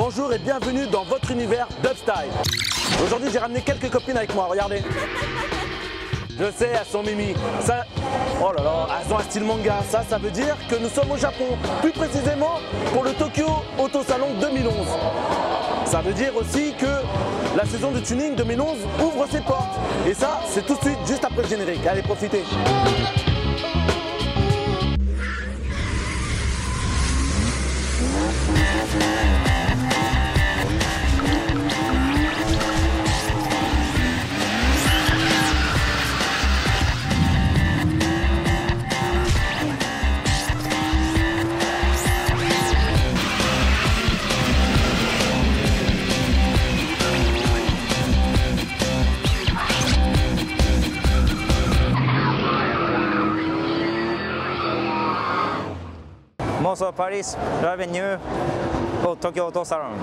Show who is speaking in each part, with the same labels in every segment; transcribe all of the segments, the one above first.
Speaker 1: Bonjour et bienvenue dans votre univers Dubstyle. Aujourd'hui j'ai ramené quelques copines avec moi, regardez. Je sais, elles sont mimi. Ça... Oh là là, elles ont un style manga. Ça veut dire que nous sommes au Japon. Plus précisément pour le Tokyo Auto Salon 2011. Ça veut dire aussi que la saison de tuning 2011 ouvre ses portes. Et ça, c'est tout de suite juste après le générique. Allez, profitez.
Speaker 2: Mozo Paris Avenue au Tokyo Auto Salon.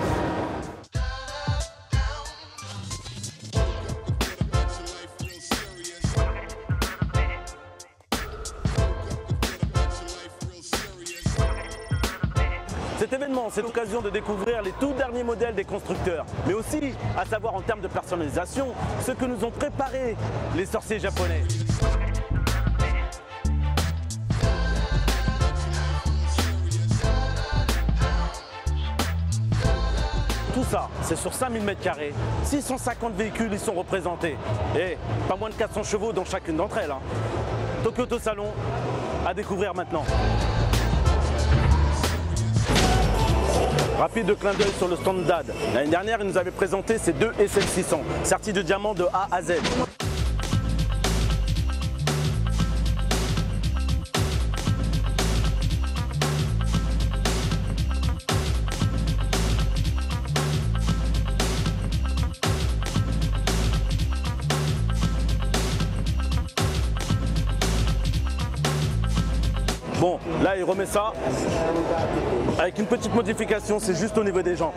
Speaker 1: Cet événement, c'est l'occasion de découvrir les tout derniers modèles des constructeurs, mais aussi à savoir en termes de personnalisation, ce que nous ont préparé les sorciers japonais. Tout ça, c'est sur 5000 m², 650 véhicules y sont représentés. Et pas moins de 400 chevaux dans chacune d'entre elles. Tokyo Auto Salon, à découvrir maintenant. Rapide clin d'œil sur le stand d'AD. L'année dernière, il nous avait présenté ces deux SL600, sertis de diamants de A à Z. Bon, là il remet ça avec une petite modification, c'est juste au niveau des jantes.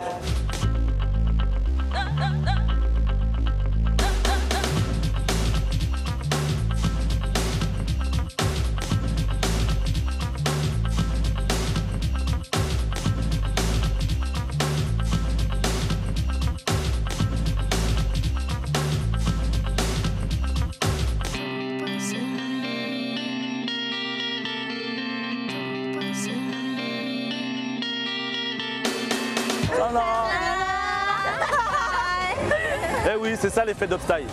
Speaker 1: Eh oui, c'est ça l'effet Dubstyle.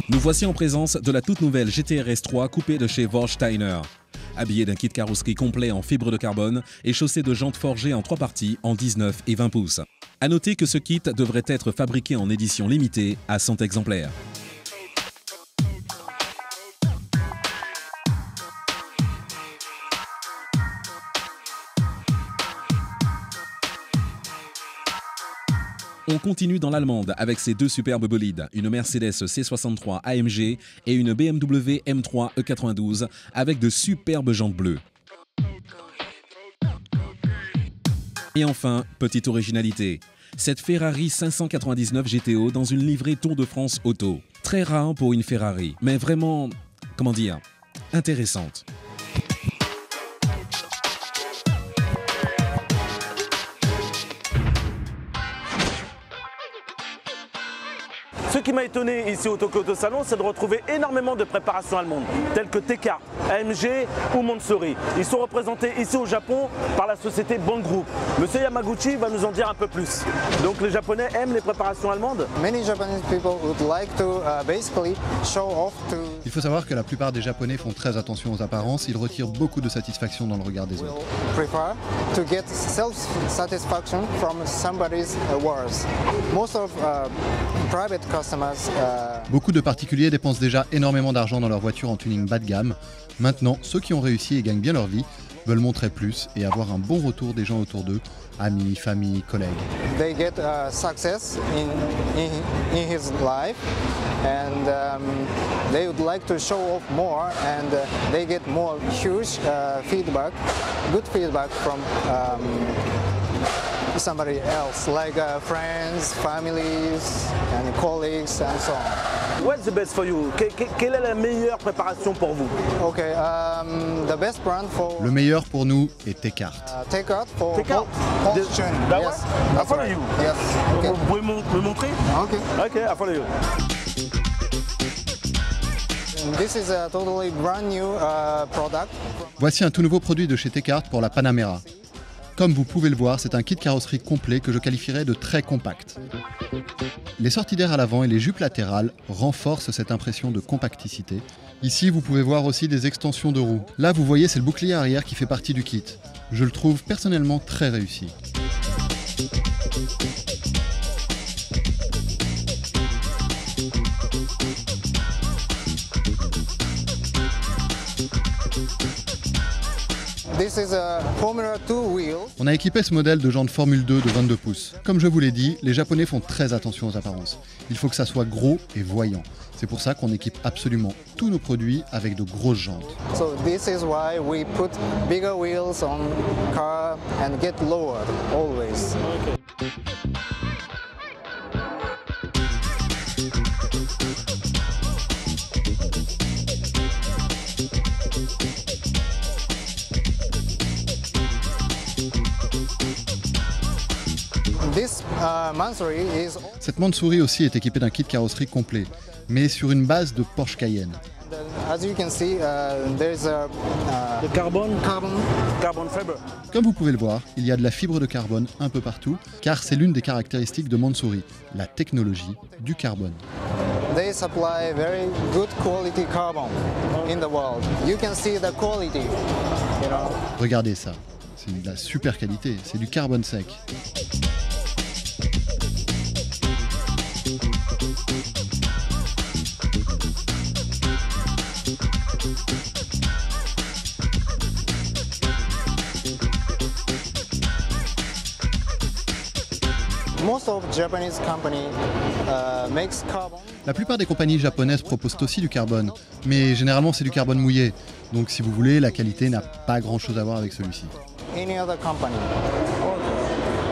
Speaker 3: Nous voici en présence de la toute nouvelle GT-RS 3 coupée de chez Vorsteiner. Habillée d'un kit carrosserie complet en fibre de carbone et chaussée de jantes forgées en 3 parties en 19 et 20 pouces. A noter que ce kit devrait être fabriqué en édition limitée à 100 exemplaires. On continue dans l'allemande avec ces deux superbes bolides, une Mercedes C63 AMG et une BMW M3 E92 avec de superbes jantes bleues. Et enfin, petite originalité, cette Ferrari 599 GTO dans une livrée Tour de France Auto. Très rare pour une Ferrari, mais vraiment, comment dire, intéressante.
Speaker 1: Ce qui m'a étonné ici au Tokyo Auto Salon, c'est de retrouver énormément de préparations allemandes, telles que TK, AMG ou Mansory. Ils sont représentés ici au Japon par la société Bond Group. Monsieur Yamaguchi va nous en dire un peu plus. Donc les Japonais aiment les préparations allemandes.
Speaker 4: Il faut savoir que la plupart des Japonais font très attention aux apparences, ils retirent beaucoup de satisfaction dans le regard des autres. Beaucoup de particuliers dépensent déjà énormément d'argent dans leur voiture en tuning bas de gamme. Maintenant, ceux qui ont réussi et gagnent bien leur vie veulent montrer plus et avoir un bon retour des gens autour d'eux, amis, famille, collègues.
Speaker 5: They get success in his life and they would like to show off more and they get more huge feedback, good feedback from somebody else, like friends, families, and colleagues, and so on.
Speaker 1: What's the best for you? Quelle est la meilleure préparation pour vous?
Speaker 5: Okay, the best brand for
Speaker 4: Le meilleur pour nous est Tecart.
Speaker 5: takeout for
Speaker 1: Takeout.
Speaker 5: horse training.
Speaker 1: That
Speaker 5: Yes,
Speaker 1: one?
Speaker 5: that's
Speaker 1: follow
Speaker 5: right.
Speaker 1: you.
Speaker 5: Yes. Okay.
Speaker 1: Vous pouvez me montrer?
Speaker 5: Okay.
Speaker 1: Ok, I follow you.
Speaker 5: This is a totally brand new product.
Speaker 4: Voici un tout nouveau produit de chez Tecart pour la Panamera. Comme vous pouvez le voir, c'est un kit carrosserie complet que je qualifierais de très compact. Les sorties d'air à l'avant et les jupes latérales renforcent cette impression de compacticité. Ici, vous pouvez voir aussi des extensions de roues. Là, vous voyez, c'est le bouclier arrière qui fait partie du kit. Je le trouve personnellement très réussi.
Speaker 5: This is a Formula 2 wheel.
Speaker 4: On a équipé ce modèle de jantes Formule 2 de 22 pouces. Comme je vous l'ai dit, les Japonais font très attention aux apparences. Il faut que ça soit gros et voyant. C'est pour ça qu'on équipe absolument tous nos produits avec de grosses jantes.
Speaker 5: So this is why we put bigger wheels on car and get lowered always. This Mansory is
Speaker 4: Cette Mansouri aussi est équipée d'un kit carrosserie complet, mais sur une base de Porsche Cayenne.
Speaker 5: as you can see, there's a
Speaker 1: Le carbone
Speaker 5: carbon
Speaker 1: fiber.
Speaker 4: Comme vous pouvez le voir, il y a de la fibre de carbone un peu partout, car c'est l'une des caractéristiques de Mansouri, la technologie du carbone.
Speaker 5: They supply very good quality carbon in the world. You can see the quality, you know.
Speaker 4: Regardez ça, c'est de la super qualité, c'est du carbone sec.
Speaker 5: Most of Japanese company makes carbon.
Speaker 4: La plupart des compagnies japonaises proposent aussi du carbone, mais généralement c'est du carbone mouillé. Donc si vous voulez, la qualité n'a pas grand chose à voir avec celui-ci.
Speaker 5: Any other company.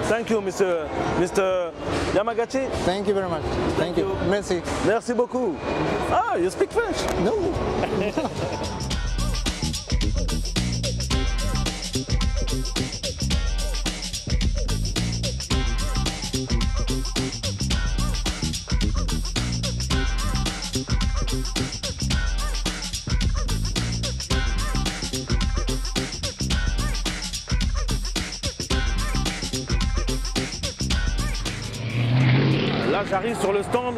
Speaker 1: Thank you, Mr. Yamagachi.
Speaker 5: Thank you very much. Thank you. Merci.
Speaker 1: Merci beaucoup. Ah, you speak French?
Speaker 5: No.
Speaker 1: Là, j'arrive sur le stand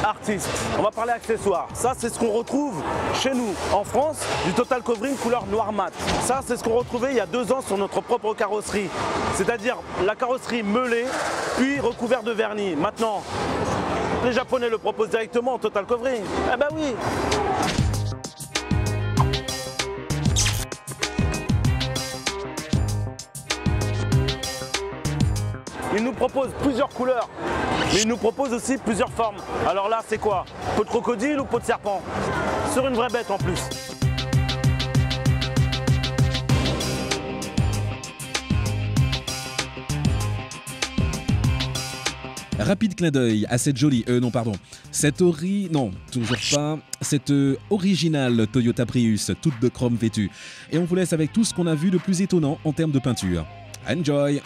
Speaker 1: artiste. On va parler accessoires. Ça, c'est ce qu'on retrouve chez nous en France, du Total Covering couleur noir mat. Ça, c'est ce qu'on retrouvait il y a 2 ans sur notre propre carrosserie. C'est-à-dire la carrosserie meulée, puis recouverte de vernis. Maintenant, les Japonais le proposent directement en Total Covering. Eh ben oui. Ils nous proposent plusieurs couleurs, mais ils nous proposent aussi plusieurs formes. Alors là, c'est quoi? Peau de crocodile ou peau de serpent? Sur une vraie bête en plus.
Speaker 3: Rapide clin d'œil à cette jolie, cette originale Toyota Prius, toute de chrome vêtue. Et on vous laisse avec tout ce qu'on a vu de plus étonnant en termes de peinture. Enjoy!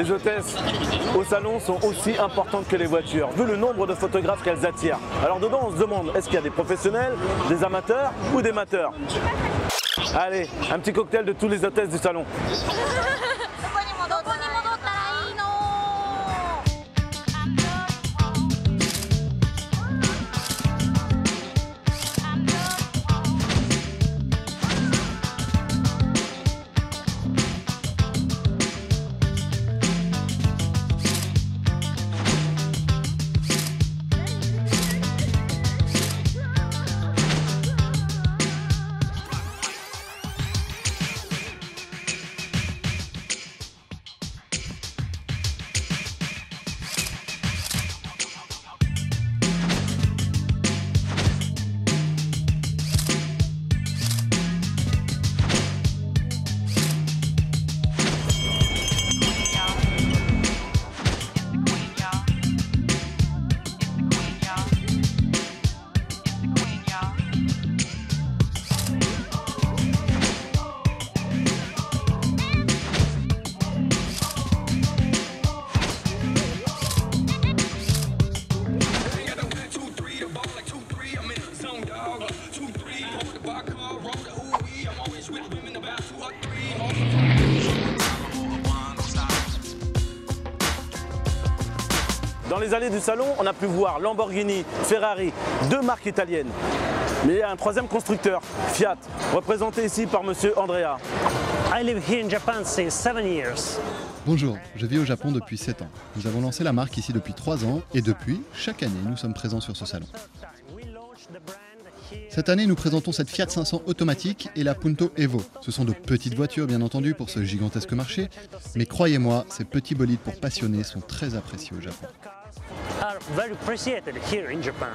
Speaker 1: les hôtesses au salon sont aussi importantes que les voitures, vu le nombre de photographes qu'elles attirent. Alors dedans, on se demande, est-ce qu'il y a des professionnels, des amateurs ou des mateurs? Allez, un petit cocktail de tous les hôtesses du salon. Dans les allées du salon, on a pu voir Lamborghini, Ferrari, deux marques italiennes. Mais il y a un troisième constructeur, Fiat, représenté ici par monsieur Andrea.
Speaker 6: I live here in Japan since 7 years.
Speaker 4: Bonjour, je vis au Japon depuis 7 ans. Nous avons lancé la marque ici depuis 3 ans et depuis, chaque année, nous sommes présents sur ce salon. Cette année, nous présentons cette Fiat 500 automatique et la Punto Evo. Ce sont de petites voitures, bien entendu, pour ce gigantesque marché, mais croyez-moi, ces petits bolides pour passionnés sont très appréciés au Japon.
Speaker 6: Are very appreciated here in Japan.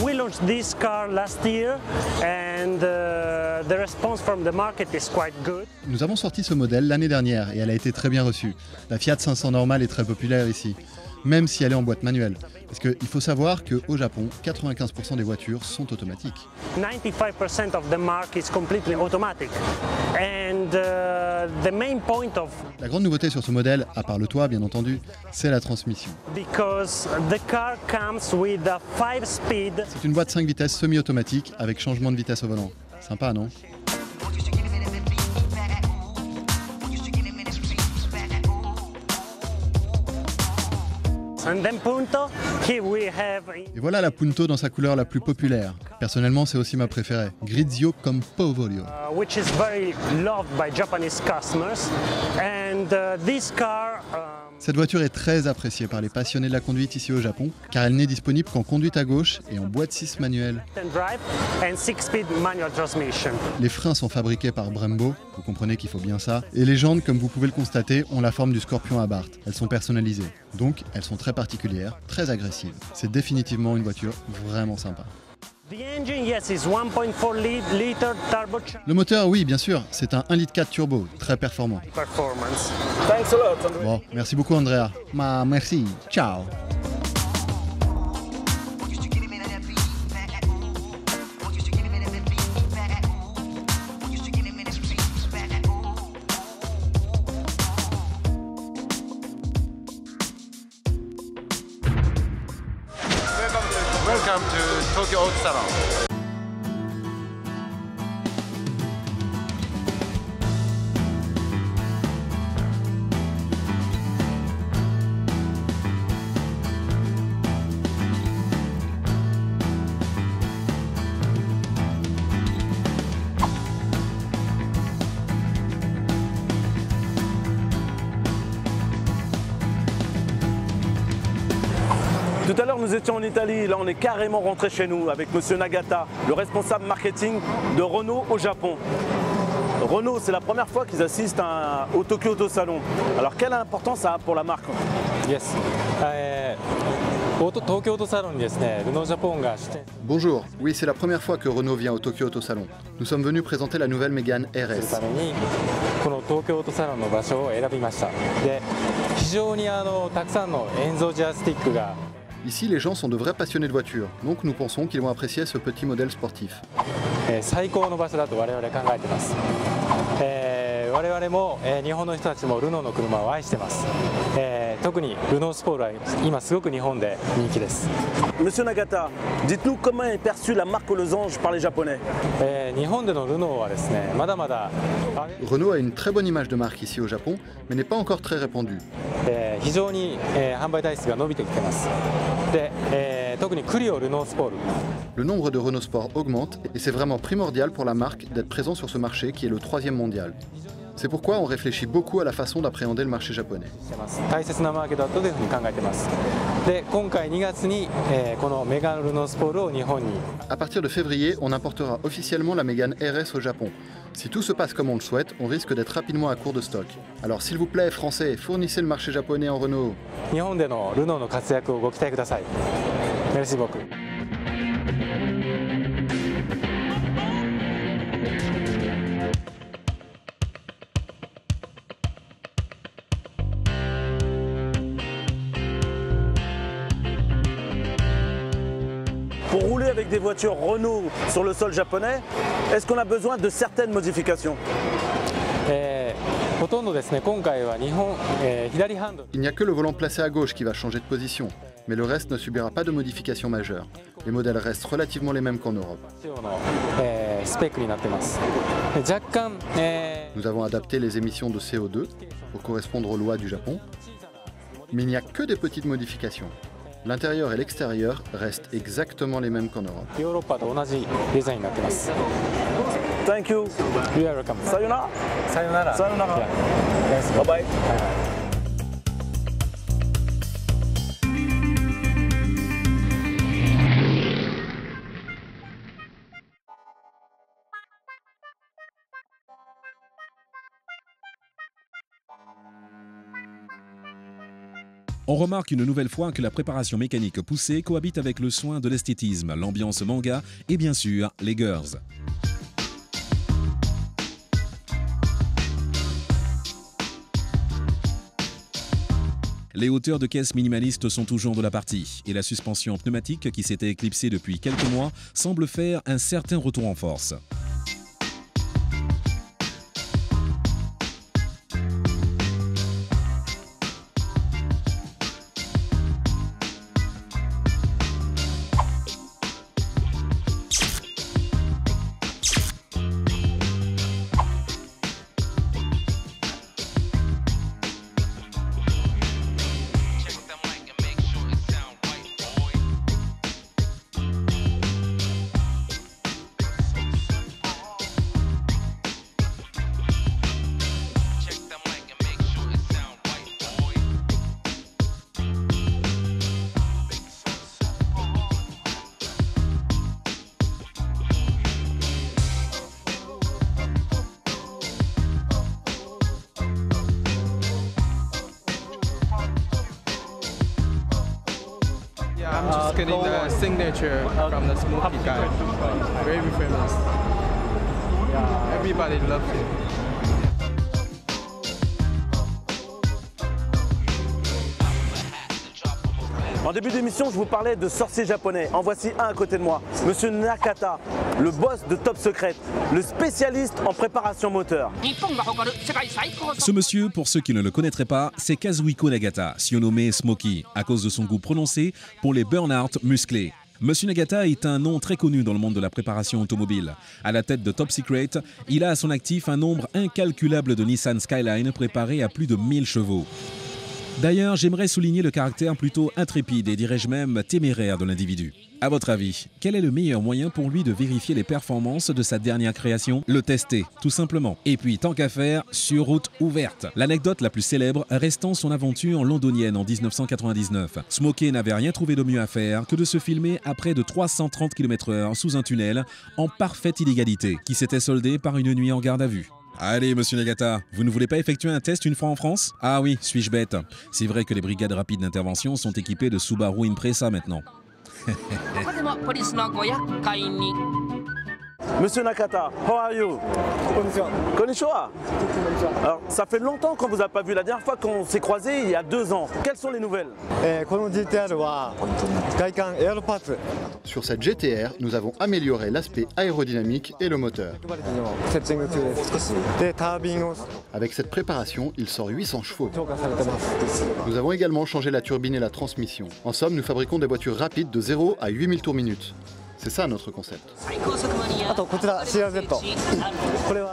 Speaker 6: We launched this car last year and the response from the market is quite good.
Speaker 4: Nous avons sorti ce modèle l'année dernière et elle a été très bien reçue. La Fiat 500 normale est très populaire ici, même si elle est en boîte manuelle. Parce qu'il faut savoir qu'au Japon, 95% des voitures sont automatiques.
Speaker 6: 95% of the market is completely automatic. And the main point of
Speaker 4: La grande nouveauté sur ce modèle, à part le toit bien entendu, c'est la transmission.
Speaker 6: because the car comes with a 5-speed.
Speaker 4: C'est une boîte 5 vitesses semi-automatique avec changement de vitesse au volant. Sympa, non ?
Speaker 6: And then Punto, here we have
Speaker 4: Et voilà la Punto dans sa couleur la plus populaire. Personnellement, c'est aussi ma préférée. Grigio comme Povolio.
Speaker 6: which is very loved by Japanese customers. And this car
Speaker 4: Cette voiture est très appréciée par les passionnés de la conduite ici au Japon, car elle n'est disponible qu'en conduite à gauche et en boîte 6 manuelle.
Speaker 6: drive and 6-speed manual transmission.
Speaker 4: Les freins sont fabriqués par Brembo, vous comprenez qu'il faut bien ça, et les jantes, comme vous pouvez le constater, ont la forme du Scorpion Abarth. Elles sont personnalisées, donc elles sont très particulières, très agressives. C'est définitivement une voiture vraiment sympa.
Speaker 6: The engine, yes, is 1.4 liter turbocharged
Speaker 4: Le moteur, oui, bien sûr, c'est un 1,4 litre turbo, très performant.
Speaker 6: performance.
Speaker 1: Thanks a lot, Andrea.
Speaker 4: Bon, merci beaucoup Andrea. Merci, ciao.
Speaker 7: Welcome to Tokyo Auto Salon.
Speaker 1: Tout à l'heure, nous étions en Italie. Là, on est carrément rentré chez nous avec monsieur Nagata, le responsable marketing de Renault au Japon. Renault, c'est la première fois qu'ils assistent au Tokyo Auto Salon. Alors, quelle importance ça a pour la marque?
Speaker 8: Yes. 東京オートサロンにですね、ルノージャポンが出展。
Speaker 4: Bonjour, oui, c'est la première fois que Renault vient au Tokyo Auto Salon. Nous sommes venus présenter la nouvelle Mégane
Speaker 8: する
Speaker 4: RS.
Speaker 8: ためにこの東京オートサロンの場所を選びました。で、非常にたくさんのエンゾジアスティックが
Speaker 4: Ici, les gens sont de vrais passionnés de voitures, donc nous pensons qu'ils vont apprécier ce petit modèle sportif.
Speaker 8: 最高の場所だと我々考えています。我々も日本の人たちもルノーの車を愛しています。特にルノースポールは今すごく日本で人気です。
Speaker 1: Monsieur Nagata, dites-nous comment est perçue la marque Losange par les Japonais.
Speaker 8: 日本でのルノーはですね、まだまだ
Speaker 4: Renault a une très bonne image de marque ici au Japon, mais n'est pas encore très répandue.
Speaker 8: 非常に販売台数が伸びてきています。で、特にクリオルノースポール。
Speaker 4: Le nombre de Renault Sport augmente et c'est vraiment primordial pour la marque d'être présent sur ce marché qui est le 3e mondial. C'est pourquoi on réfléchit beaucoup à la façon d'appréhender le marché japonais.
Speaker 8: 大切なマーケットだというふうに考えています。で、今回2月にこのメガンルノースポールを日本に。
Speaker 4: À partir de février, on importera officiellement la Mégane RS au Japon. Si tout se passe comme on le souhaite, on risque d'être rapidement à court de stock. Alors s'il vous plaît, Français, fournissez le marché japonais en Renault.
Speaker 8: 日本でのルノーの活躍をご期待ください。メルシーボク。
Speaker 1: Pour rouler avec des voitures Renault sur le sol japonais, est-ce qu'on a besoin de certaines modifications?
Speaker 8: ほとんどですね、今回は日本、左ハンドル。
Speaker 4: Il n'y a que le volant placé à gauche qui va changer de position, mais le reste ne subira pas de modifications majeures. Les modèles restent relativement les mêmes qu'en Europe.
Speaker 8: スペックになっています。若干、
Speaker 4: Nous avons adapté les émissions de CO2 pour correspondre aux lois du Japon, mais il n'y a que des petites modifications. L'intérieur et l'extérieur restent exactement les mêmes qu'en Europe.
Speaker 8: ヨーロッパと同じデザインになっています。
Speaker 1: Thank you.
Speaker 8: You are welcome.
Speaker 1: Sayonara.
Speaker 8: さよなら。
Speaker 1: Sayonara.
Speaker 8: Yeah.
Speaker 1: Bye bye.
Speaker 3: On remarque une nouvelle fois que la préparation mécanique poussée cohabite avec le soin de l'esthétisme, l'ambiance manga et bien sûr les girls. Les hauteurs de caisse minimalistes sont toujours de la partie et la suspension pneumatique qui s'était éclipsée depuis quelques mois semble faire un certain retour en force.
Speaker 9: I'm just getting the signature from the Smoky guy. Very famous. Everybody loves it.
Speaker 1: En début d'émission, je vous parlais de sorciers japonais. En voici un à côté de moi, Monsieur Nakata, le boss de Top Secret, le spécialiste en préparation moteur.
Speaker 3: Ce monsieur, pour ceux qui ne le connaîtraient pas, c'est Kazuhiko Nagata, surnommé Smokey, à cause de son goût prononcé pour les burn-out musclés. Monsieur Nagata est un nom très connu dans le monde de la préparation automobile. À la tête de Top Secret, il a à son actif un nombre incalculable de Nissan Skyline préparés à plus de 1000 chevaux. D'ailleurs, j'aimerais souligner le caractère plutôt intrépide et dirais-je même téméraire de l'individu. À votre avis, quel est le meilleur moyen pour lui de vérifier les performances de sa dernière création? Le tester, tout simplement. Et puis, tant qu'à faire, sur route ouverte. L'anecdote la plus célèbre restant son aventure londonienne en 1999. Smokey n'avait rien trouvé de mieux à faire que de se filmer à près de 330 km/h sous un tunnel en parfaite illégalité, qui s'était soldé par une nuit en garde à vue. Allez, monsieur Nagata, vous ne voulez pas effectuer un test une fois en France? Ah oui, suis-je bête. C'est vrai que les brigades rapides d'intervention sont équipées de Subaru Impreza maintenant.
Speaker 1: Monsieur Nakata, how are you? Konnichiwa. Alors, ça fait longtemps qu'on vous a pas vu. La dernière fois qu'on s'est croisés, il y a 2 ans. Quelles sont les nouvelles?
Speaker 4: Sur cette GTR, nous avons amélioré l'aspect aérodynamique et le moteur. Avec cette préparation, il sort 800 chevaux. Nous avons également changé la turbine et la transmission. En somme, nous fabriquons des voitures rapides de 0 à 8000 tours minute. C'est ça notre concept.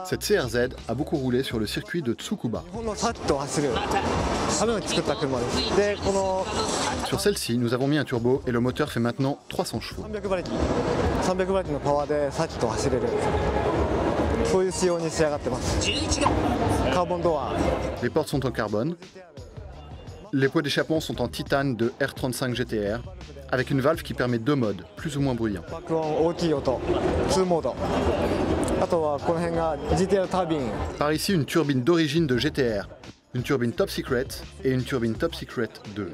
Speaker 4: Cette CRZ a beaucoup roulé sur le circuit de Tsukuba. Sur celle-ci, nous avons mis un turbo et le moteur fait maintenant 300 chevaux. Les portes sont en carbone. Les pots d'échappement sont en titane de R35 GTR, avec une valve qui permet 2 modes, plus ou moins bruyants. Par ici, une turbine d'origine de GTR, une turbine Top Secret et une turbine Top Secret 2.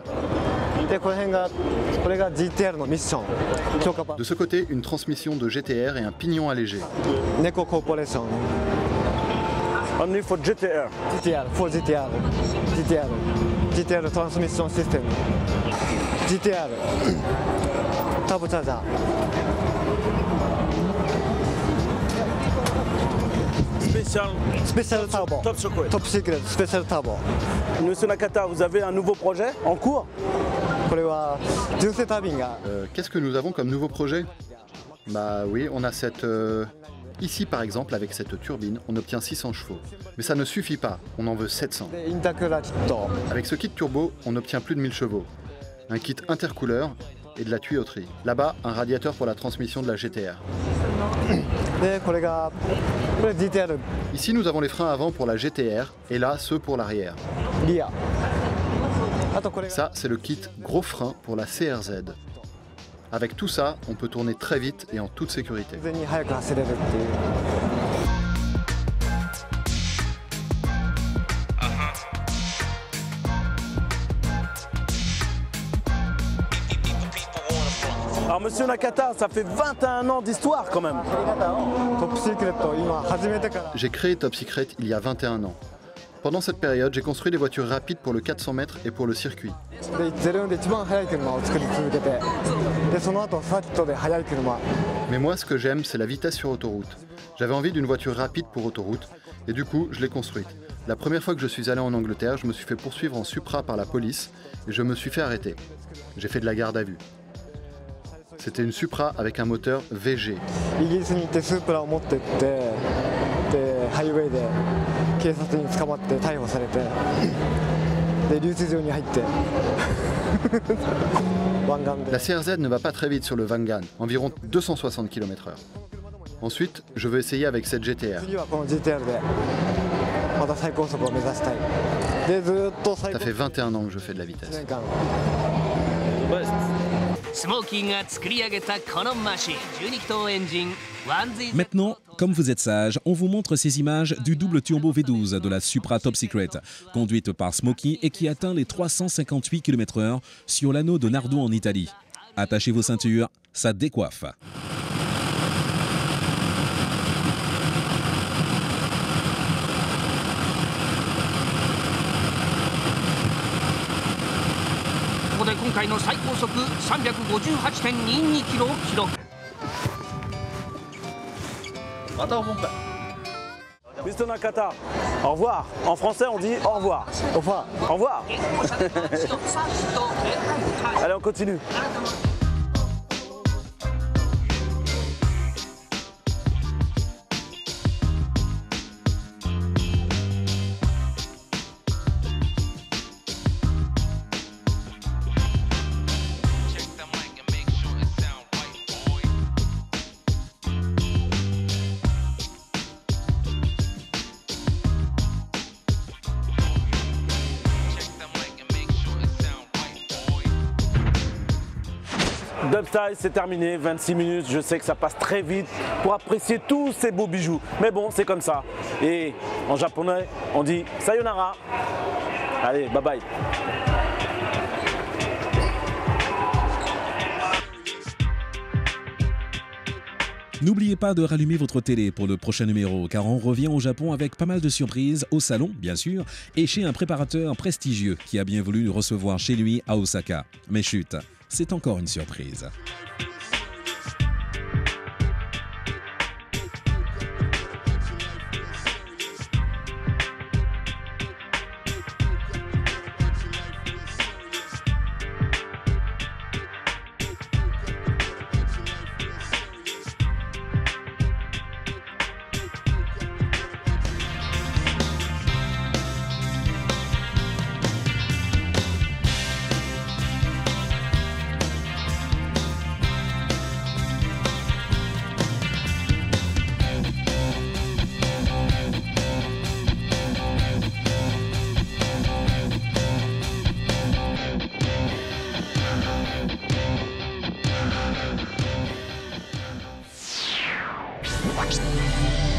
Speaker 4: De ce côté, une transmission de GTR et un pignon allégé.
Speaker 1: Only for GTR.
Speaker 5: GTR transmission system. GTR turbocharger. Special turbo.
Speaker 1: Top Secret.
Speaker 5: Top secret special turbo.
Speaker 1: Monsieur Nakata, vous avez un nouveau projet en cours?
Speaker 4: Qu'est-ce que nous avons comme nouveau projet? Bah oui, on a cette... Ici par exemple, avec cette turbine, on obtient 600 chevaux. Mais ça ne suffit pas, on en veut 700. Avec ce kit turbo, on obtient plus de 1000 chevaux. Un kit intercouleur et de la tuyauterie. Là-bas, un radiateur pour la transmission de la GTR. Ici, nous avons les freins avant pour la GTR et là, ceux pour l'arrière. Ça, c'est le kit gros frein pour la CRZ. Avec tout ça, on peut tourner très vite et en toute sécurité.
Speaker 1: Alors monsieur Nakata, ça fait 21 ans d'histoire quand même.
Speaker 4: J'ai créé Top Secret il y a 21 ans. Pendant cette période, j'ai construit des voitures rapides pour le 400 mètres et pour le circuit. Mais moi, ce que j'aime, c'est la vitesse sur autoroute. J'avais envie d'une voiture rapide pour autoroute, et du coup, je l'ai construite. La première fois que je suis allé en Angleterre, je me suis fait poursuivre en Supra par la police, et je me suis fait arrêter. J'ai fait de la garde à vue. C'était une Supra avec un moteur VG. La CRZ ne va pas très vite sur le Vangan, environ 260 km/h. Ensuite, je veux essayer avec cette GTR. Ça fait 21 ans que je fais de la vitesse.
Speaker 3: Maintenant, comme vous êtes sage, on vous montre ces images du double turbo V12 de la Supra Top Secret, conduite par Smokey et qui atteint les 358 km/h sur l'anneau de Nardo en Italie. Attachez vos ceintures, ça décoiffe.
Speaker 1: Mr Nakata, au revoir. En français, on dit au revoir.
Speaker 5: Au revoir.
Speaker 1: Au revoir. Allez, on continue. Dubstyle, c'est terminé, 26 minutes, je sais que ça passe très vite pour apprécier tous ces beaux bijoux. Mais bon, c'est comme ça. Et en japonais, on dit sayonara. Allez, bye bye.
Speaker 3: N'oubliez pas de rallumer votre télé pour le prochain numéro, car on revient au Japon avec pas mal de surprises, au salon bien sûr, et chez un préparateur prestigieux qui a bien voulu nous recevoir chez lui à Osaka. Mais chut, c'est encore une surprise.
Speaker 10: Watch.